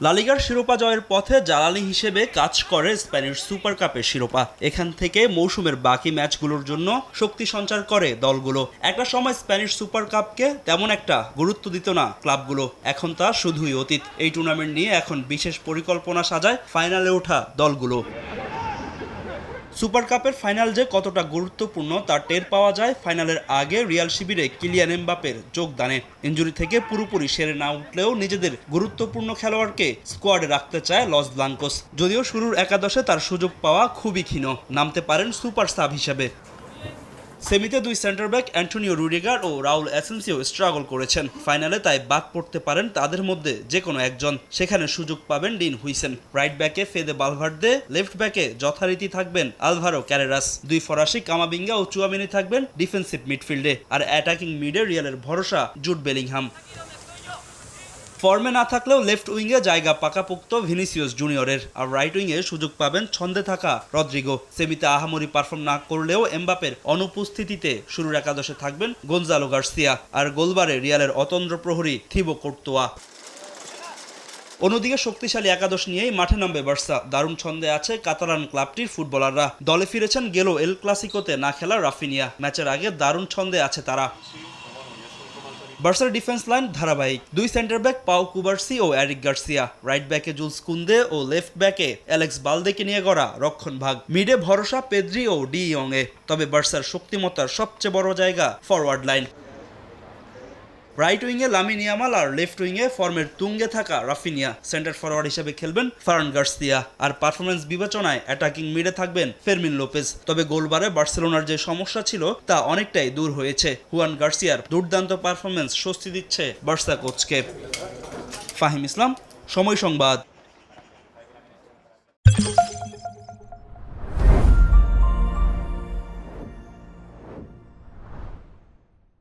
লা লিগার শিরোপা জয়ের পথে জ্বালানি হিসেবে কাজ করে স্প্যানিশ সুপার কাপের শিরোপা। এখান থেকে মৌসুমের বাকি ম্যাচগুলোর জন্য শক্তি সঞ্চার করে দলগুলো। একটা সময় স্প্যানিশ সুপার কাপকে তেমন একটা গুরুত্ব দিত না ক্লাবগুলো, এখন তা শুধুই অতীত। এই টুর্নামেন্ট নিয়ে এখন বিশেষ পরিকল্পনা সাজায় ফাইনালে ওঠা দলগুলো। সুপার কাপের ফাইনাল যে কতটা গুরুত্বপূর্ণ তা টের পাওয়া যায় ফাইনালের আগে রিয়াল শিবিরে কিলিয়ান এমবাপ্পের যোগদানে। ইনজুরি থেকে পুরোপুরি সেরে না উঠলেও নিজেদের গুরুত্বপূর্ণ খেলোয়াড়কে স্কোয়াডে রাখতে চায় লস ব্লাঙ্কোস। যদিও শুরুর একাদশে তার সুযোগ পাওয়া খুবই ক্ষীণ, নামতে পারেন সুপার সাব হিসেবে। সেমিতে দুই সেন্টার ব্যাক অ্যান্টোনিও রুডিগার ও রাউল অ্যাসেন্সিও স্ট্রাগল করেছেন। ফাইনালে তাই বাদ পড়তে পারেন তাদের মধ্যে যে কোনো একজন। সেখানে সুযোগ পাবেন ডিন হুইসেন। রাইট ব্যাকে ফেদে বালভার্দে, লেফট ব্যাকে যথারীতি থাকবেন আলভারো ক্যারেরাস। দুই ফরাসি কামাবিঙ্গা ও চুয়ামিনি থাকবেন ডিফেন্সিভ মিডফিল্ডে। আর অ্যাটাকিং মিডে রিয়ালের ভরসা জুড বেলিংহাম। ফর্মে না থাকলেও লেফট উইংয়ে জায়গা পাকাপোক্ত ভিনিসিয়াস জুনিয়রের। আর রাইট উইংয়ে সুযোগ পাবেন ছন্দে থাকা রদ্রিগো। সেমিতে আহামরি পারফর্ম না করলেও এমবাপ্পের অনুপস্থিতিতে শুরুর একাদশে থাকবেন গনজালো গার্সিয়া। আর গোলবারে রিয়ালের অতন্দ্র প্রহরী থিবো কোর্তোয়া। অন্যদিকে শক্তিশালী একাদশ নিয়েই মাঠে নামবে বার্সা। দারুণ ছন্দে আছে কাতালান ক্লাবটির ফুটবলাররা। দলে ফিরেছেন গেল এল ক্লাসিকোতে না খেলা রাফিনিয়া। ম্যাচের আগে দারুণ ছন্দে আছে তারা। বার্সার ডিফেন্স লাইন ধারাবাহিক। দুই সেন্টার ব্যাক পাও কুবার্সি ও এরিক গার্সিয়া। রাইট ব্যাকে জুলস কুন্দে ও লেফট ব্যাকে অ্যালেক্স বালদেকে নিয়ে গড়া রক্ষণ ভাগ। মিডে ভরসা পেদ্রি ও ডি ইয়ংয়ে। তবে বার্সার শক্তিমত্তার সবচেয়ে বড় জায়গা ফরওয়ার্ড লাইন। রাইট উইংয়ে লামিন ইয়ামাল আর লেফট উইংয়ে ফর্মের তুঙ্গে থাকা রাফিনিয়া। সেন্টার ফরওয়ার্ড হিসেবে খেলবেন ফারান গার্সিয়া। আর পারফরম্যান্স বিবেচনায় অ্যাটাকিং মিডে থাকবেন ফেরমিন লোপেজ। তবে গোলবারে বার্সেলোনার যে সমস্যা ছিল তা অনেকটাই দূর হয়েছে। হুয়ান গার্সিয়ার দুর্দান্ত পারফরম্যান্স স্বস্তি দিচ্ছে বার্সা কোচকে। ফাহিম ইসলাম, সময় সংবাদ।